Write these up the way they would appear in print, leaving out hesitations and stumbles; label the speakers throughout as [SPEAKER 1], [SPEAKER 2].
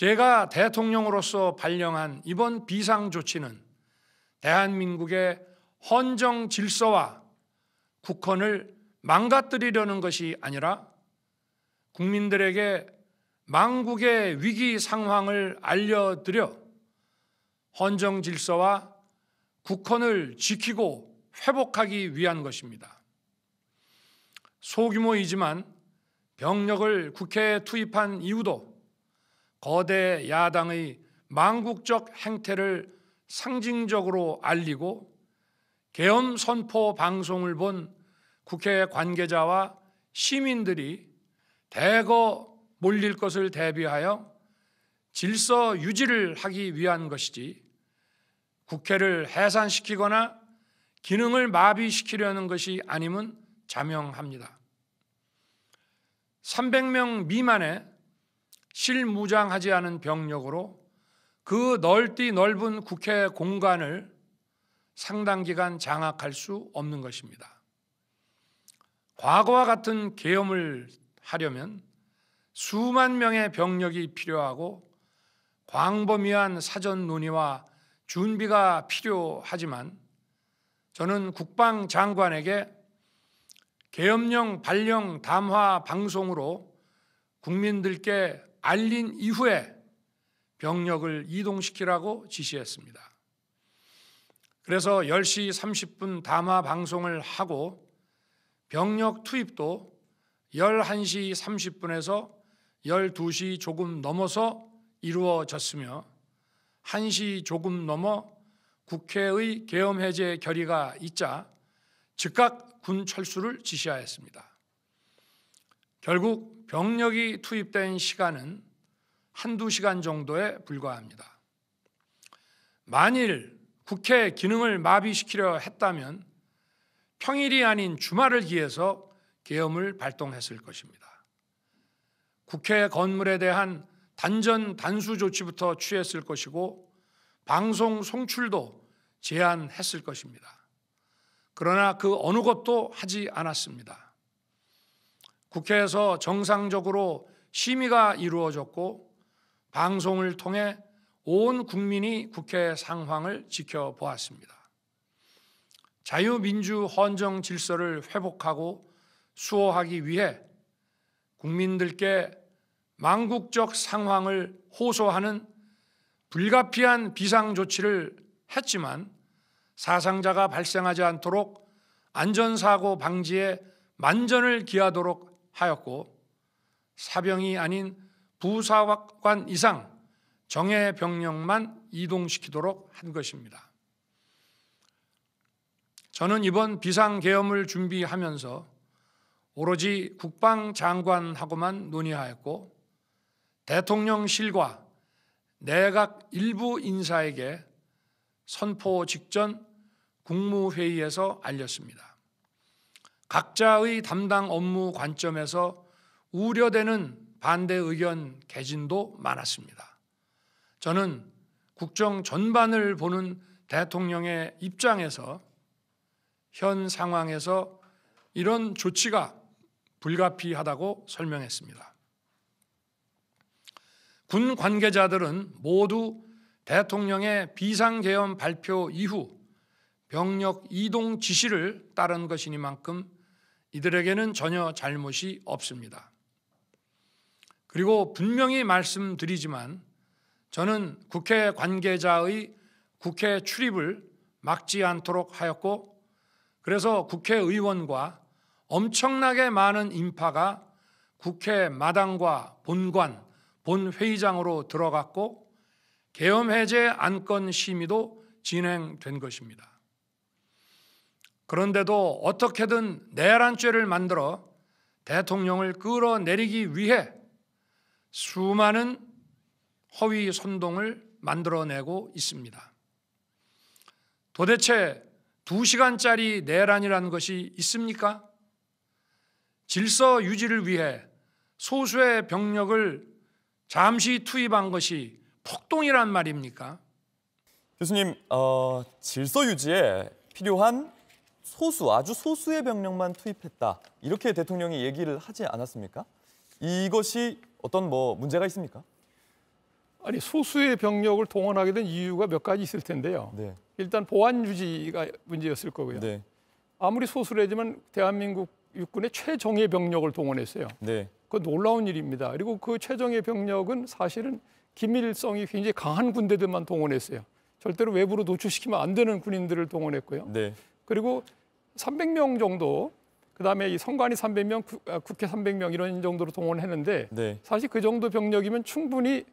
[SPEAKER 1] 제가 대통령으로서 발령한 이번 비상조치는 대한민국의 헌정 질서와 국헌을 망가뜨리려는 것이 아니라 국민들에게 망국의 위기 상황을 알려드려 헌정 질서와 국헌을 지키고 회복하기 위한 것입니다. 소규모이지만 병력을 국회에 투입한 이유도 거대 야당의 망국적 행태를 상징적으로 알리고 계엄 선포 방송을 본 국회 관계자와 시민들이 대거 몰릴 것을 대비하여 질서 유지를 하기 위한 것이지 국회를 해산시키거나 기능을 마비시키려는 것이 아님은 자명합니다. 300명 미만의 실무장하지 않은 병력으로 그 넓디 넓은 국회 공간을 상당 기간 장악할 수 없는 것입니다. 과거와 같은 계엄을 하려면 수만 명의 병력이 필요하고 광범위한 사전 논의와 준비가 필요하지만 저는 국방장관에게 계엄령 발령 담화 방송으로 국민들께 알린 이후에 병력을 이동시키라고 지시했습니다. 그래서 10시 30분 담화 방송을 하고 병력 투입도 11시 30분에서 12시 조금 넘어서 이루어졌으며 1시 조금 넘어 국회의 계엄 해제 결의가 있자 즉각 군 철수를 지시하였습니다. 결국 병력이 투입된 시간은 한두 시간 정도에 불과합니다. 만일 국회 기능을 마비시키려 했다면 평일이 아닌 주말을 기해서 계엄을 발동했을 것입니다. 국회 건물에 대한 단전 단수 조치부터 취했을 것이고 방송 송출도 제한했을 것입니다. 그러나 그 어느 것도 하지 않았습니다. 국회에서 정상적으로 심의가 이루어졌고 방송을 통해 온 국민이 국회 상황을 지켜보았습니다. 자유민주 헌정 질서를 회복하고 수호하기 위해 국민들께 망국적 상황을 호소하는 불가피한 비상조치를 했지만 사상자가 발생하지 않도록 안전사고 방지에 만전을 기하도록 하였고 사병이 아닌 부사관 이상 정예 병력만 이동시키도록 한 것입니다. 저는 이번 비상계엄을 준비하면서 오로지 국방장관하고만 논의하였고 대통령실과 내각 일부 인사에게 선포 직전 국무회의에서 알렸습니다. 각자의 담당 업무 관점에서 우려되는 반대 의견 개진도 많았습니다. 저는 국정 전반을 보는 대통령의 입장에서 현 상황에서 이런 조치가 불가피하다고 설명했습니다. 군 관계자들은 모두 대통령의 비상계엄 발표 이후 병력 이동 지시를 따른 것이니만큼 이들에게는 전혀 잘못이 없습니다. 그리고 분명히 말씀드리지만 저는 국회 관계자의 국회 출입을 막지 않도록 하였고 그래서 국회의원과 엄청나게 많은 인파가 국회 마당과 본관, 본회의장으로 들어갔고 계엄 해제 안건 심의도 진행된 것입니다. 그런데도 어떻게든 내란죄를 만들어 대통령을 끌어내리기 위해 수많은 허위 선동을 만들어내고 있습니다. 도대체 2시간짜리 내란이라는 것이 있습니까? 질서 유지를 위해 소수의 병력을 잠시 투입한 것이 폭동이란 말입니까?
[SPEAKER 2] 교수님, 질서 유지에 필요한 아주 소수의 병력만 투입했다. 이렇게 대통령이 얘기를 하지 않았습니까? 이것이 어떤 문제가 있습니까?
[SPEAKER 3] 아니 소수의 병력을 동원하게 된 이유가 몇 가지 있을 텐데요.
[SPEAKER 2] 네.
[SPEAKER 3] 일단 보안 유지가 문제였을 거고요.
[SPEAKER 2] 네.
[SPEAKER 3] 아무리 소수라지만 대한민국 육군의 최정예 병력을 동원했어요.
[SPEAKER 2] 네.
[SPEAKER 3] 그건 놀라운 일입니다. 그리고 그 최정예 병력은 사실은 기밀성이 굉장히 강한 군대들만 동원했어요. 절대로 외부로 노출시키면 안 되는 군인들을 동원했고요.
[SPEAKER 2] 네.
[SPEAKER 3] 그리고 300명 정도, 그다음에 이 선관위 300명, 국회 300명 이런 정도로 동원했는데
[SPEAKER 2] 네.
[SPEAKER 3] 사실 그 정도 병력이면 충분히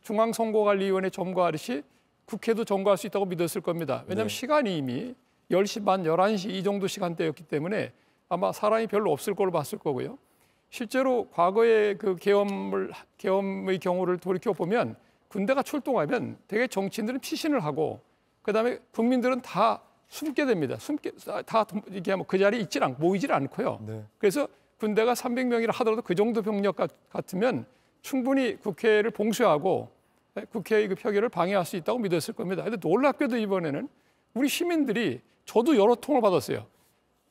[SPEAKER 3] 중앙선거관리위원회 점거하듯이 국회도 점거할 수 있다고 믿었을 겁니다. 왜냐하면
[SPEAKER 2] 네.
[SPEAKER 3] 시간이 이미 10시 반, 11시 이 정도 시간대였기 때문에 아마 사람이 별로 없을 걸로 봤을 거고요. 실제로 과거의 그 계엄의 경우를 돌이켜 보면 군대가 출동하면 되게 정치인들은 피신을 하고 그다음에 국민들은 다 숨게 됩니다. 다 이렇게 그 자리에 모이질 않고요.
[SPEAKER 2] 네.
[SPEAKER 3] 그래서 군대가 300명이라 하더라도 그 정도 병력 같으면 충분히 국회를 봉쇄하고 국회의 그 표결을 방해할 수 있다고 믿었을 겁니다. 그런데 놀랍게도 이번에는 우리 시민들이 저도 여러 통을 받았어요.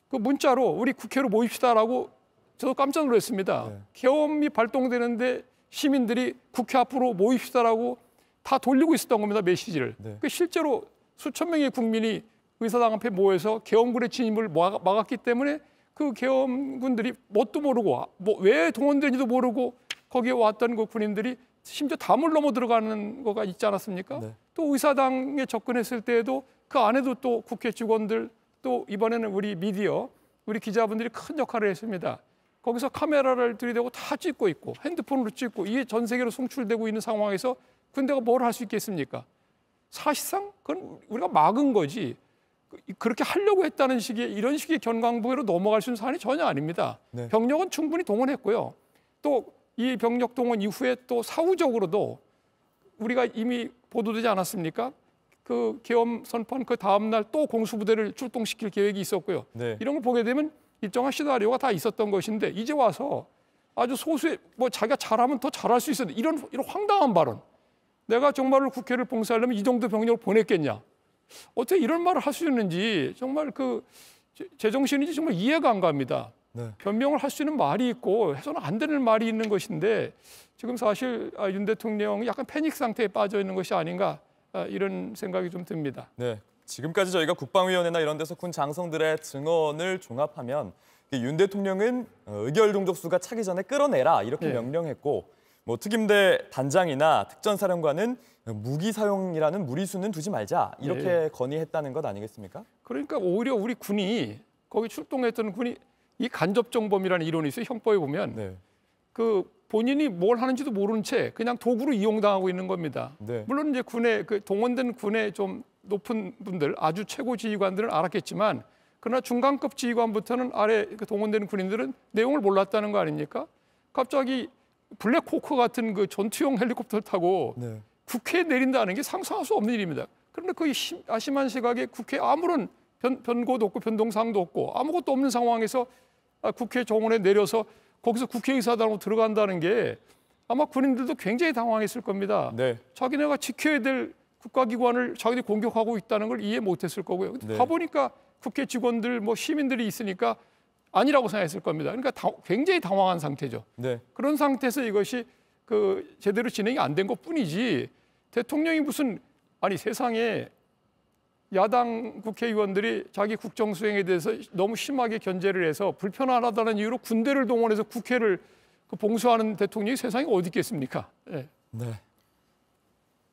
[SPEAKER 3] 그 문자로 우리 국회로 모입시다라고 저도 깜짝 놀랐습니다.
[SPEAKER 2] 네.
[SPEAKER 3] 계엄이 발동되는데 시민들이 국회 앞으로 모입시다라고 다 돌리고 있었던 겁니다. 메시지를.
[SPEAKER 2] 네.
[SPEAKER 3] 그 실제로 수천 명의 국민이 의사당 앞에 모여서 계엄군의 진입을 막았기 때문에 그 계엄군들이 뭣도 모르고 왜 동원되는지도 모르고 거기에 왔던 그 군인들이 심지어 담을 넘어 들어가는 거가 있지 않았습니까?
[SPEAKER 2] 네.
[SPEAKER 3] 또 의사당에 접근했을 때에도 그 안에도 또 국회 직원들 또 이번에는 우리 미디어, 우리 기자분들이 큰 역할을 했습니다. 거기서 카메라를 들이대고 다 찍고 있고 핸드폰으로 찍고 이게 전 세계로 송출되고 있는 상황에서 군대가 뭘 할 수 있겠습니까? 사실상 그건 우리가 막은 거지. 그렇게 하려고 했다는 식의 이런 식의 견강부회로 넘어갈 수 있는 사안이 전혀 아닙니다.
[SPEAKER 2] 네.
[SPEAKER 3] 병력은 충분히 동원했고요. 또 이 병력 동원 이후에 또 사후적으로도 우리가 이미 보도되지 않았습니까? 그 계엄 선포한 그 다음 날 또 공수부대를 출동시킬 계획이 있었고요.
[SPEAKER 2] 네.
[SPEAKER 3] 이런 걸 보게 되면 일정한 시나리오가 다 있었던 것인데 이제 와서 아주 소수의 자기가 잘하면 더 잘할 수 있었는데 이런 황당한 발언. 내가 정말로 국회를 봉쇄하려면 이 정도 병력을 보냈겠냐? 어떻게 이런 말을 할 수 있는지 정말 그 제정신인지 정말 이해가 안 갑니다.
[SPEAKER 2] 네.
[SPEAKER 3] 변명을 할 수 있는 말이 있고 해서는 안 되는 말이 있는 것인데 지금 사실 윤 대통령이 약간 패닉 상태에 빠져 있는 것이 아닌가 이런 생각이 좀 듭니다.
[SPEAKER 2] 네. 지금까지 저희가 국방위원회나 이런 데서 군 장성들의 증언을 종합하면 윤 대통령은 의결 동족수가 차기 전에 끌어내라 이렇게
[SPEAKER 3] 네.
[SPEAKER 2] 명령했고 뭐 특임대 단장이나 특전사령관은 무기 사용이라는 무리수는 두지 말자 이렇게
[SPEAKER 3] 네.
[SPEAKER 2] 건의했다는 것 아니겠습니까?
[SPEAKER 3] 그러니까 오히려 우리 군이 거기 출동했던 군이 이 간접정범이라는 이론이 있어요. 형법에 보면
[SPEAKER 2] 네.
[SPEAKER 3] 그 본인이 뭘 하는지도 모르는 채 그냥 도구로 이용당하고 있는 겁니다.
[SPEAKER 2] 네.
[SPEAKER 3] 물론 이제 군의 그 동원된 군의 좀 높은 분들, 아주 최고 지휘관들은 알았겠지만, 그러나 중간급 지휘관부터는 아래 그 동원된 군인들은 내용을 몰랐다는 거 아닙니까? 갑자기 블랙호크 같은 그 전투용 헬리콥터를 타고
[SPEAKER 2] 네.
[SPEAKER 3] 국회에 내린다는 게 상상할 수 없는 일입니다. 그런데 그 아심한 시각에 국회에 아무런 변고도 없고 변동사항도 없고 아무것도 없는 상황에서 국회 정원에 내려서 거기서 국회의사당으로 들어간다는 게 아마 군인들도 굉장히 당황했을 겁니다.
[SPEAKER 2] 네.
[SPEAKER 3] 자기네가 지켜야 될 국가기관을 자기들이 공격하고 있다는 걸 이해 못했을 거고요. 근데
[SPEAKER 2] 네.
[SPEAKER 3] 가보니까 국회 직원들, 시민들이 있으니까 아니라고 생각했을 겁니다. 그러니까 굉장히 당황한 상태죠.
[SPEAKER 2] 네.
[SPEAKER 3] 그런 상태에서 이것이 그 제대로 진행이 안 된 것뿐이지 대통령이 무슨 세상에 야당 국회의원들이 자기 국정 수행에 대해서 너무 심하게 견제를 해서 불편하다는 이유로 군대를 동원해서 국회를 봉쇄하는 대통령이 세상에 어디 있겠습니까? 네.
[SPEAKER 2] 네.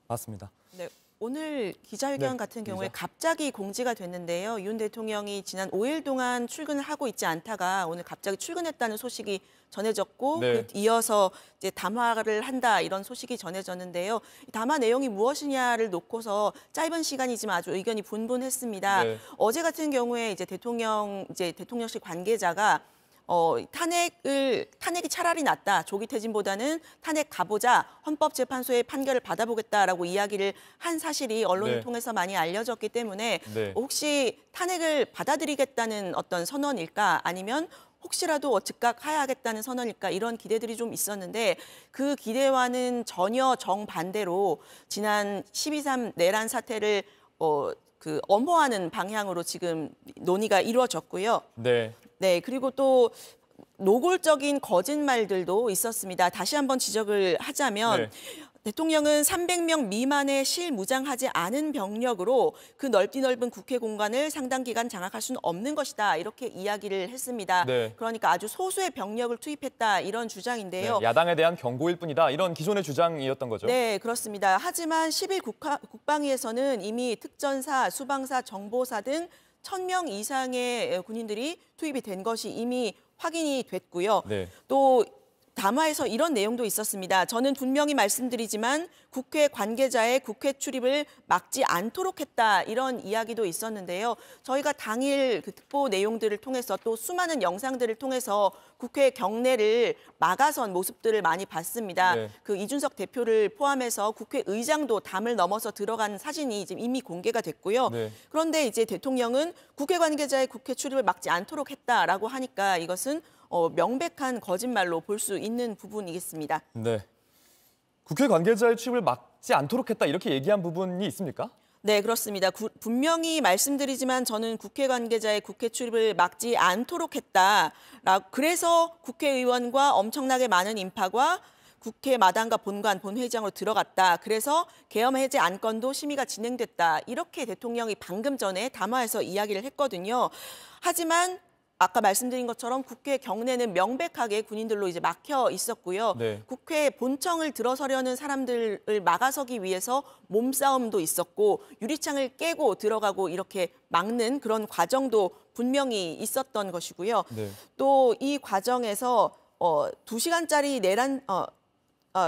[SPEAKER 2] 맞습니다.
[SPEAKER 4] 네, 오늘 기자회견
[SPEAKER 2] 네,
[SPEAKER 4] 같은 경우에
[SPEAKER 2] 기자.
[SPEAKER 4] 갑자기 공지가 됐는데요. 윤 대통령이 지난 5일 동안 출근을 하고 있지 않다가 오늘 갑자기 출근했다는 소식이 전해졌고
[SPEAKER 2] 네.
[SPEAKER 4] 이어서 이제 담화를 한다 이런 소식이 전해졌는데요. 이 담화 내용이 무엇이냐를 놓고서 짧은 시간이지만 아주 의견이 분분했습니다.
[SPEAKER 2] 네.
[SPEAKER 4] 어제 같은 경우에 이제 대통령실 관계자가 탄핵이 차라리 낫다. 조기 퇴진보다는 탄핵 가보자. 헌법재판소의 판결을 받아보겠다라고 이야기를 한 사실이 언론을
[SPEAKER 2] 네.
[SPEAKER 4] 통해서 많이 알려졌기 때문에
[SPEAKER 2] 네.
[SPEAKER 4] 혹시 탄핵을 받아들이겠다는 어떤 선언일까 아니면 혹시라도 즉각 하야하겠다는 선언일까 이런 기대들이 좀 있었는데 그 기대와는 전혀 정반대로 지난 12.3 내란 사태를 엄호하는 방향으로 지금 논의가 이루어졌고요.
[SPEAKER 2] 네.
[SPEAKER 4] 네, 그리고 또 노골적인 거짓말들도 있었습니다. 다시 한번 지적을 하자면
[SPEAKER 2] 네.
[SPEAKER 4] 대통령은 300명 미만의 실무장하지 않은 병력으로 그 넓은 국회 공간을 상당 기간 장악할 수는 없는 것이다. 이렇게 이야기를 했습니다.
[SPEAKER 2] 네.
[SPEAKER 4] 그러니까 아주 소수의 병력을 투입했다. 이런 주장인데요.
[SPEAKER 2] 네, 야당에 대한 경고일 뿐이다. 이런 기존의 주장이었던 거죠.
[SPEAKER 4] 네, 그렇습니다. 하지만 10일 국방위에서는 이미 특전사, 수방사, 정보사 등 1,000명 이상의 군인들이 투입이 된 것이 이미 확인이 됐고요.
[SPEAKER 2] 네.
[SPEAKER 4] 또 담화에서 이런 내용도 있었습니다. 저는 분명히 말씀드리지만 국회 관계자의 국회 출입을 막지 않도록 했다. 이런 이야기도 있었는데요. 저희가 당일 그 특보 내용들을 통해서 또 수많은 영상들을 통해서 국회 경내를 막아선 모습들을 많이 봤습니다.
[SPEAKER 2] 네.
[SPEAKER 4] 그 이준석 대표를 포함해서 국회의장도 담을 넘어서 들어간 사진이 지금 이미 공개가 됐고요.
[SPEAKER 2] 네.
[SPEAKER 4] 그런데 이제 대통령은 국회 관계자의 국회 출입을 막지 않도록 했다라고 하니까 이것은 명백한 거짓말로 볼 수 있는 부분이겠습니다.
[SPEAKER 2] 네. 국회 관계자의 출입을 막지 않도록 했다 이렇게 얘기한 부분이 있습니까?
[SPEAKER 4] 네, 그렇습니다. 분명히 말씀드리지만 저는 국회 관계자의 국회 출입을 막지 않도록 했다. 그래서 국회의원과 엄청나게 많은 인파가 국회 마당과 본관, 본회의장으로 들어갔다. 그래서 계엄 해제 안건도 심의가 진행됐다. 이렇게 대통령이 방금 전에 담화에서 이야기를 했거든요. 하지만 아까 말씀드린 것처럼 국회 경내는 명백하게 군인들로 이제 막혀 있었고요.
[SPEAKER 2] 네.
[SPEAKER 4] 국회 본청을 들어서려는 사람들을 막아서기 위해서 몸싸움도 있었고 유리창을 깨고 들어가고 이렇게 막는 그런 과정도 분명히 있었던 것이고요.
[SPEAKER 2] 네.
[SPEAKER 4] 또 이 과정에서 2시간짜리 내란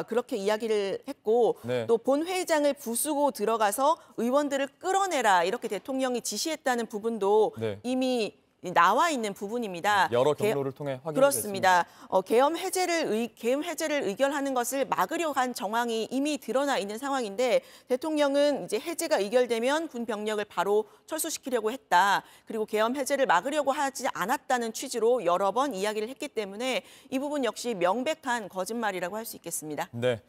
[SPEAKER 4] 그렇게 이야기를 했고
[SPEAKER 2] 네.
[SPEAKER 4] 또 본회의장을 부수고 들어가서 의원들을 끌어내라 이렇게 대통령이 지시했다는 부분도
[SPEAKER 2] 네.
[SPEAKER 4] 이미 나와 있는 부분입니다.
[SPEAKER 2] 여러 경로를 통해 확인이
[SPEAKER 4] 그렇습니다. 계엄 해제를 의결하는 것을 막으려 한 정황이 이미 드러나 있는 상황인데 대통령은 이제 해제가 의결되면 군 병력을 바로 철수시키려고 했다. 그리고 계엄 해제를 막으려고 하지 않았다는 취지로 여러 번 이야기를 했기 때문에 이 부분 역시 명백한 거짓말이라고 할 수 있겠습니다.
[SPEAKER 2] 네.